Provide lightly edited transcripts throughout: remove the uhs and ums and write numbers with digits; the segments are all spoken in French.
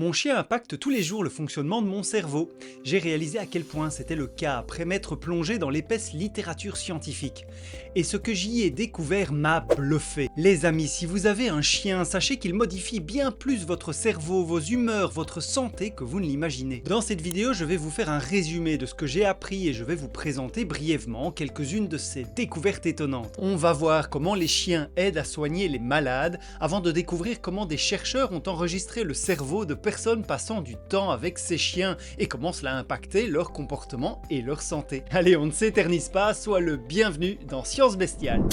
Mon chien impacte tous les jours le fonctionnement de mon cerveau. J'ai réalisé à quel point c'était le cas après m'être plongé dans l'épaisse littérature scientifique. Et ce que j'y ai découvert m'a bluffé. Les amis, si vous avez un chien, sachez qu'il modifie bien plus votre cerveau, vos humeurs, votre santé que vous ne l'imaginez. Dans cette vidéo, je vais vous faire un résumé de ce que j'ai appris et je vais vous présenter brièvement quelques-unes de ces découvertes étonnantes. On va voir comment les chiens aident à soigner les malades avant de découvrir comment des chercheurs ont enregistré le cerveau de personnes passant du temps avec ces chiens et comment cela a impacté leur comportement et leur santé. Allez, on ne s'éternise pas, sois le bienvenu dans Science Bestiale.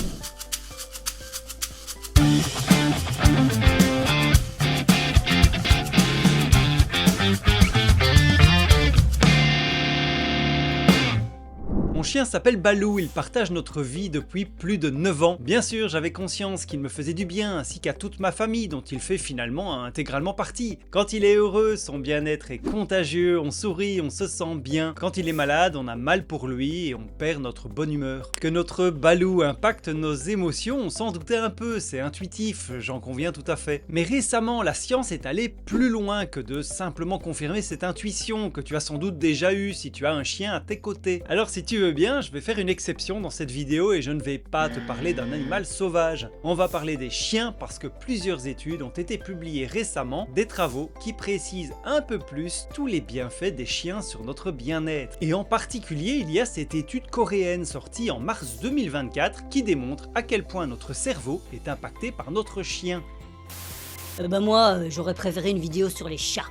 Mon chien s'appelle Balou, il partage notre vie depuis plus de 9 ans. Bien sûr, j'avais conscience qu'il me faisait du bien, ainsi qu'à toute ma famille, dont il fait finalement intégralement partie. Quand il est heureux, son bien-être est contagieux, on sourit, on se sent bien. Quand il est malade, on a mal pour lui et on perd notre bonne humeur. Que notre Balou impacte nos émotions, on s'en doutait un peu, c'est intuitif, j'en conviens tout à fait. Mais récemment, la science est allée plus loin que de simplement confirmer cette intuition que tu as sans doute déjà eue si tu as un chien à tes côtés. Alors si tu veux bien, je vais faire une exception dans cette vidéo et je ne vais pas te parler d'un animal sauvage. On va parler des chiens parce que plusieurs études ont été publiées récemment, des travaux qui précisent un peu plus tous les bienfaits des chiens sur notre bien-être. Et en particulier, il y a cette étude coréenne sortie en mars 2024 qui démontre à quel point notre cerveau est impacté par notre chien. Moi, j'aurais préféré une vidéo sur les chats.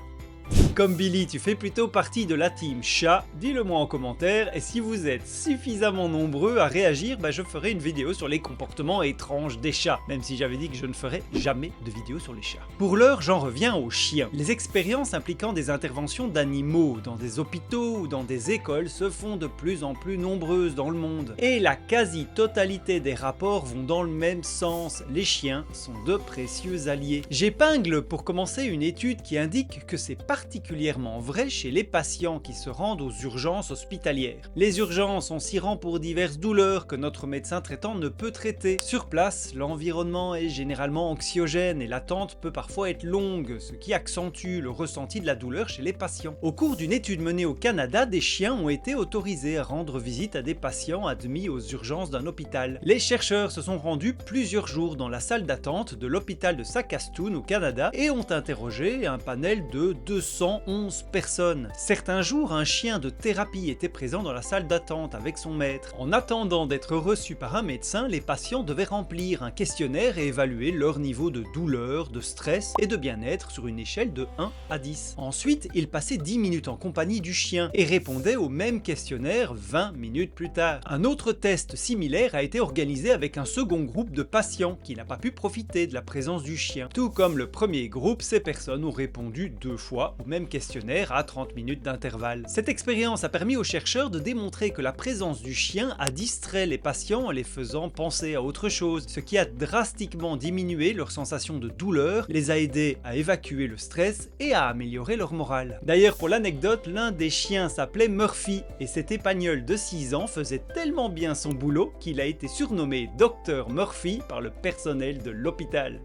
Comme Billy, tu fais plutôt partie de la team chat, dis-le moi en commentaire et si vous êtes suffisamment nombreux à réagir, je ferai une vidéo sur les comportements étranges des chats, même si j'avais dit que je ne ferais jamais de vidéo sur les chats. Pour l'heure, j'en reviens aux chiens. Les expériences impliquant des interventions d'animaux dans des hôpitaux ou dans des écoles se font de plus en plus nombreuses dans le monde. Et la quasi-totalité des rapports vont dans le même sens, les chiens sont de précieux alliés. J'épingle pour commencer une étude qui indique que c'est particulièrement vrai chez les patients qui se rendent aux urgences hospitalières. Les urgences, on s'y rend pour diverses douleurs que notre médecin traitant ne peut traiter. Sur place, l'environnement est généralement anxiogène et l'attente peut parfois être longue, ce qui accentue le ressenti de la douleur chez les patients. Au cours d'une étude menée au Canada, des chiens ont été autorisés à rendre visite à des patients admis aux urgences d'un hôpital. Les chercheurs se sont rendus plusieurs jours dans la salle d'attente de l'hôpital de Saskatoon au Canada et ont interrogé un panel de 211 personnes. Certains jours, un chien de thérapie était présent dans la salle d'attente avec son maître. En attendant d'être reçus par un médecin, les patients devaient remplir un questionnaire et évaluer leur niveau de douleur, de stress et de bien-être sur une échelle de 1 à 10. Ensuite, ils passaient 10 minutes en compagnie du chien et répondaient au même questionnaire 20 minutes plus tard. Un autre test similaire a été organisé avec un second groupe de patients qui n'a pas pu profiter de la présence du chien. Tout comme le premier groupe, ces personnes ont répondu 2 fois au même questionnaire à 30 minutes d'intervalle. Cette expérience a permis aux chercheurs de démontrer que la présence du chien a distrait les patients en les faisant penser à autre chose, ce qui a drastiquement diminué leur sensation de douleur, les a aidés à évacuer le stress et à améliorer leur morale. D'ailleurs, pour l'anecdote, l'un des chiens s'appelait Murphy et cet épagnol de 6 ans faisait tellement bien son boulot qu'il a été surnommé Dr Murphy par le personnel de l'hôpital.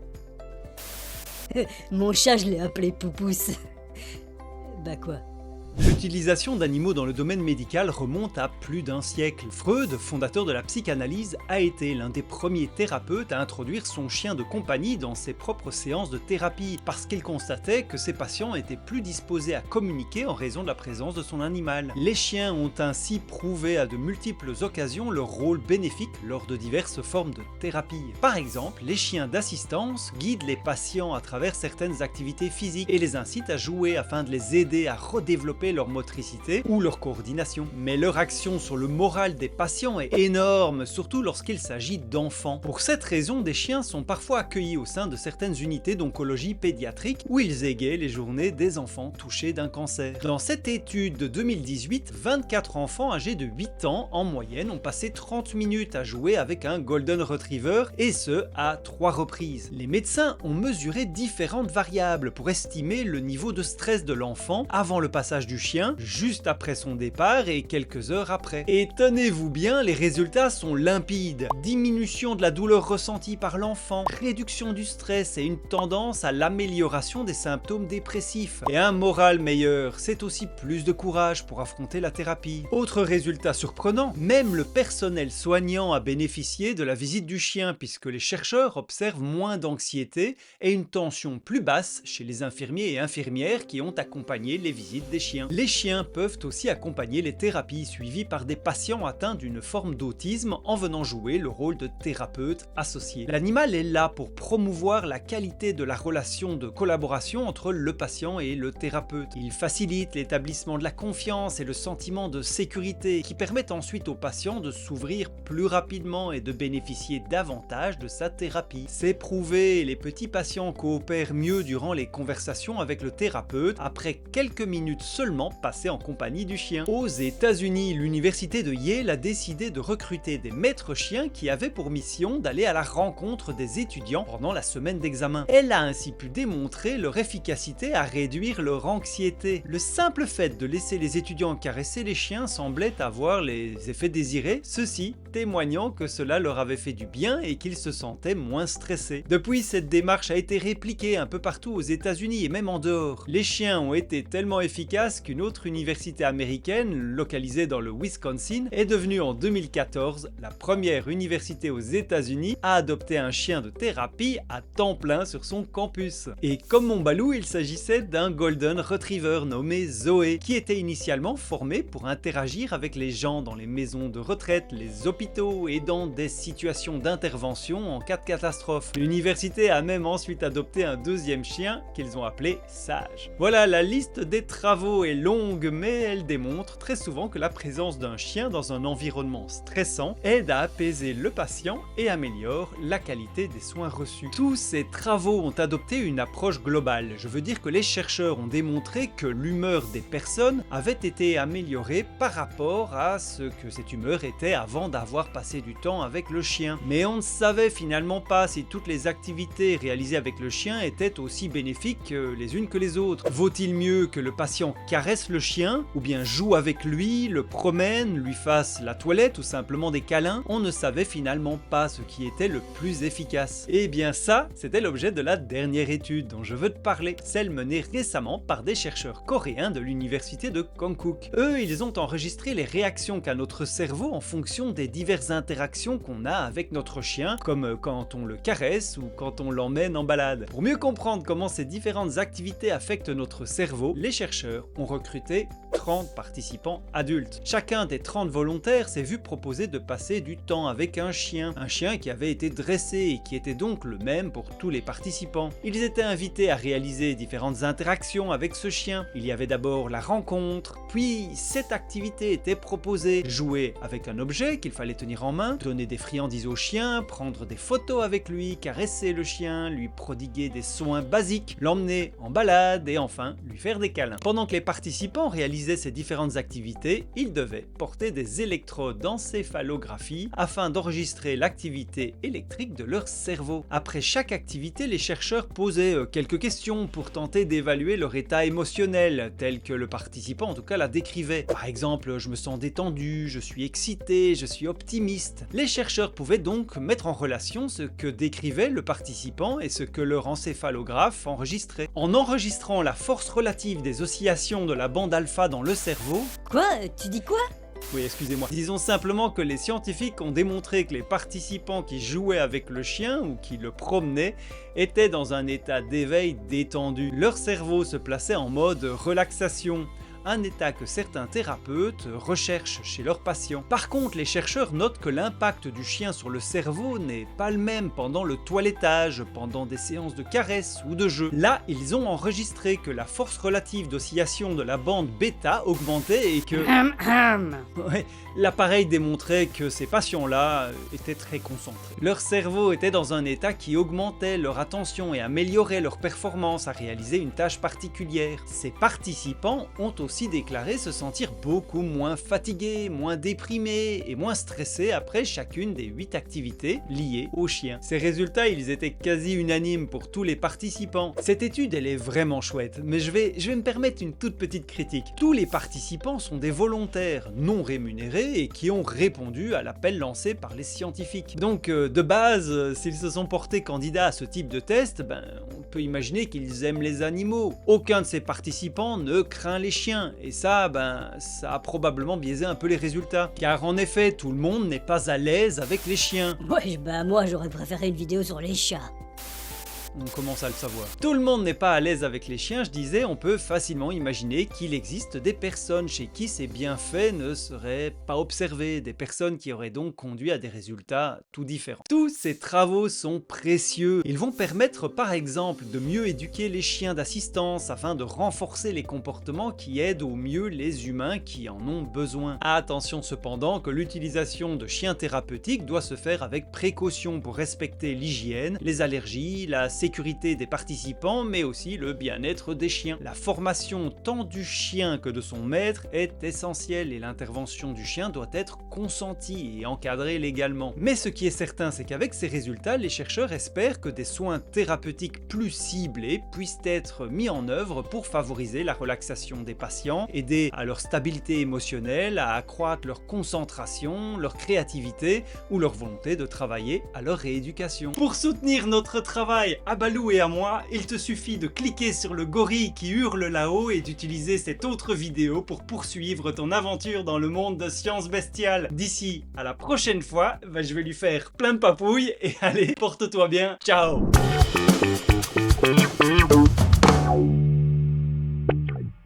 Mon chat, je l'ai appelé Poupousse. Bah quoi? L'utilisation d'animaux dans le domaine médical remonte à plus d'un siècle. Freud, fondateur de la psychanalyse, a été l'un des premiers thérapeutes à introduire son chien de compagnie dans ses propres séances de thérapie, parce qu'il constatait que ses patients étaient plus disposés à communiquer en raison de la présence de son animal. Les chiens ont ainsi prouvé à de multiples occasions leur rôle bénéfique lors de diverses formes de thérapie. Par exemple, les chiens d'assistance guident les patients à travers certaines activités physiques et les incitent à jouer afin de les aider à redévelopper leur motricité ou leur coordination. Mais leur action sur le moral des patients est énorme, surtout lorsqu'il s'agit d'enfants. Pour cette raison, des chiens sont parfois accueillis au sein de certaines unités d'oncologie pédiatrique où ils égayent les journées des enfants touchés d'un cancer. Dans cette étude de 2018, 24 enfants âgés de 8 ans en moyenne ont passé 30 minutes à jouer avec un Golden Retriever et ce à 3 reprises. Les médecins ont mesuré différentes variables pour estimer le niveau de stress de l'enfant avant le passage du chien, juste après son départ et quelques heures après. Et tenez-vous bien, les résultats sont limpides. Diminution de la douleur ressentie par l'enfant, réduction du stress et une tendance à l'amélioration des symptômes dépressifs. Et un moral meilleur, c'est aussi plus de courage pour affronter la thérapie. Autre résultat surprenant, même le personnel soignant a bénéficié de la visite du chien puisque les chercheurs observent moins d'anxiété et une tension plus basse chez les infirmiers et infirmières qui ont accompagné les visites des chiens. Les chiens peuvent aussi accompagner les thérapies suivies par des patients atteints d'une forme d'autisme en venant jouer le rôle de thérapeute associé. L'animal est là pour promouvoir la qualité de la relation de collaboration entre le patient et le thérapeute. Il facilite l'établissement de la confiance et le sentiment de sécurité qui permettent ensuite au patient de s'ouvrir plus rapidement et de bénéficier davantage de sa thérapie. C'est prouvé, les petits patients coopèrent mieux durant les conversations avec le thérapeute après quelques minutes seulement passées en compagnie du chien. Aux États-Unis, l'université de Yale a décidé de recruter des maîtres chiens qui avaient pour mission d'aller à la rencontre des étudiants pendant la semaine d'examen. Elle a ainsi pu démontrer leur efficacité à réduire leur anxiété. Le simple fait de laisser les étudiants caresser les chiens semblait avoir les effets désirés, ceux-ci témoignant que cela leur avait fait du bien et qu'ils se sentaient moins stressés. Depuis, cette démarche a été répliquée un peu partout aux États-Unis et même en dehors. Les chiens ont été tellement efficaces qu'une autre université américaine, localisée dans le Wisconsin, est devenue en 2014 la première université aux États-Unis à adopter un chien de thérapie à temps plein sur son campus. Et comme mon balou, il s'agissait d'un Golden Retriever nommé Zoé, qui était initialement formé pour interagir avec les gens dans les maisons de retraite, les hôpitaux et dans des situations d'intervention en cas de catastrophe. L'université a même ensuite adopté un deuxième chien qu'ils ont appelé Sage. Voilà, la liste des travaux est longue, mais elle démontre très souvent que la présence d'un chien dans un environnement stressant aide à apaiser le patient et améliore la qualité des soins reçus. Tous ces travaux ont adopté une approche globale. Je veux dire que les chercheurs ont démontré que l'humeur des personnes avait été améliorée par rapport à ce que cette humeur était avant d'avoir passé du temps avec le chien. Mais on ne savait finalement pas si toutes les activités réalisées avec le chien étaient aussi bénéfiques les unes que les autres. Vaut-il mieux que le patient caresse le chien, ou bien joue avec lui, le promène, lui fasse la toilette ou simplement des câlins? On ne savait finalement pas ce qui était le plus efficace. Et bien ça, c'était l'objet de la dernière étude dont je veux te parler, celle menée récemment par des chercheurs coréens de l'université de Konkuk. Eux, ils ont enregistré les réactions qu'a notre cerveau en fonction des diverses interactions qu'on a avec notre chien, comme quand on le caresse ou quand on l'emmène en balade. Pour mieux comprendre comment ces différentes activités affectent notre cerveau, les chercheurs ont recruté 30 participants adultes. Chacun des 30 volontaires s'est vu proposer de passer du temps avec un chien qui avait été dressé et qui était donc le même pour tous les participants. Ils étaient invités à réaliser différentes interactions avec ce chien. Il y avait d'abord la rencontre, puis cette activité était proposée: jouer avec un objet qu'il fallait tenir en main, donner des friandises au chien, prendre des photos avec lui, caresser le chien, lui prodiguer des soins basiques, l'emmener en balade et enfin lui faire des câlins. Pendant que les participants réalisaient ces différentes activités, ils devaient porter des électrodes d'encéphalographie afin d'enregistrer l'activité électrique de leur cerveau. Après chaque activité, les chercheurs posaient quelques questions pour tenter d'évaluer leur état émotionnel, tel que le participant en tout cas la décrivait. Par exemple, je me sens détendu, je suis excité, je suis optimiste. Les chercheurs pouvaient donc mettre en relation ce que décrivait le participant et ce que leur encéphalographe enregistrait. En enregistrant la force relative des oscillations de la bande alpha dans le cerveau... Quoi? Tu dis quoi? Oui, excusez-moi. Disons simplement que les scientifiques ont démontré que les participants qui jouaient avec le chien ou qui le promenaient étaient dans un état d'éveil détendu. Leur cerveau se plaçait en mode relaxation, un état que certains thérapeutes recherchent chez leurs patients. Par contre, les chercheurs notent que l'impact du chien sur le cerveau n'est pas le même pendant le toilettage, pendant des séances de caresses ou de jeux. Là, ils ont enregistré que la force relative d'oscillation de la bande bêta augmentait et que... Ouais, l'appareil démontrait que ces patients-là étaient très concentrés. Leur cerveau était dans un état qui augmentait leur attention et améliorait leur performance à réaliser une tâche particulière. Ces participants ont aussi aussi déclaré se sentir beaucoup moins fatigués, moins déprimés et moins stressés après chacune des 8 activités liées au chien. Ces résultats, ils étaient quasi unanimes pour tous les participants. Cette étude, elle est vraiment chouette, mais je vais me permettre une toute petite critique. Tous les participants sont des volontaires non rémunérés et qui ont répondu à l'appel lancé par les scientifiques. Donc de base, s'ils se sont portés candidats à ce type de test, on peut imaginer qu'ils aiment les animaux. Aucun de ces participants ne craint les chiens, et ça a probablement biaisé un peu les résultats. Car en effet, tout le monde n'est pas à l'aise avec les chiens. Ouais, moi j'aurais préféré une vidéo sur les chats. On commence à le savoir. Tout le monde n'est pas à l'aise avec les chiens, je disais, on peut facilement imaginer qu'il existe des personnes chez qui ces bienfaits ne seraient pas observés, des personnes qui auraient donc conduit à des résultats tout différents. Tous ces travaux sont précieux. Ils vont permettre par exemple de mieux éduquer les chiens d'assistance afin de renforcer les comportements qui aident au mieux les humains qui en ont besoin. Attention cependant que l'utilisation de chiens thérapeutiques doit se faire avec précaution pour respecter l'hygiène, les allergies, la sécurité des participants, mais aussi le bien-être des chiens. La formation tant du chien que de son maître est essentielle et l'intervention du chien doit être consentie et encadrée légalement. Mais ce qui est certain, c'est qu'avec ces résultats, les chercheurs espèrent que des soins thérapeutiques plus ciblés puissent être mis en œuvre pour favoriser la relaxation des patients, aider à leur stabilité émotionnelle, à accroître leur concentration, leur créativité ou leur volonté de travailler à leur rééducation. Pour soutenir notre travail, à Balou et à moi, il te suffit de cliquer sur le gorille qui hurle là-haut et d'utiliser cette autre vidéo pour poursuivre ton aventure dans le monde de Science Bestiale. D'ici à la prochaine fois, je vais lui faire plein de papouilles et allez, porte-toi bien, ciao.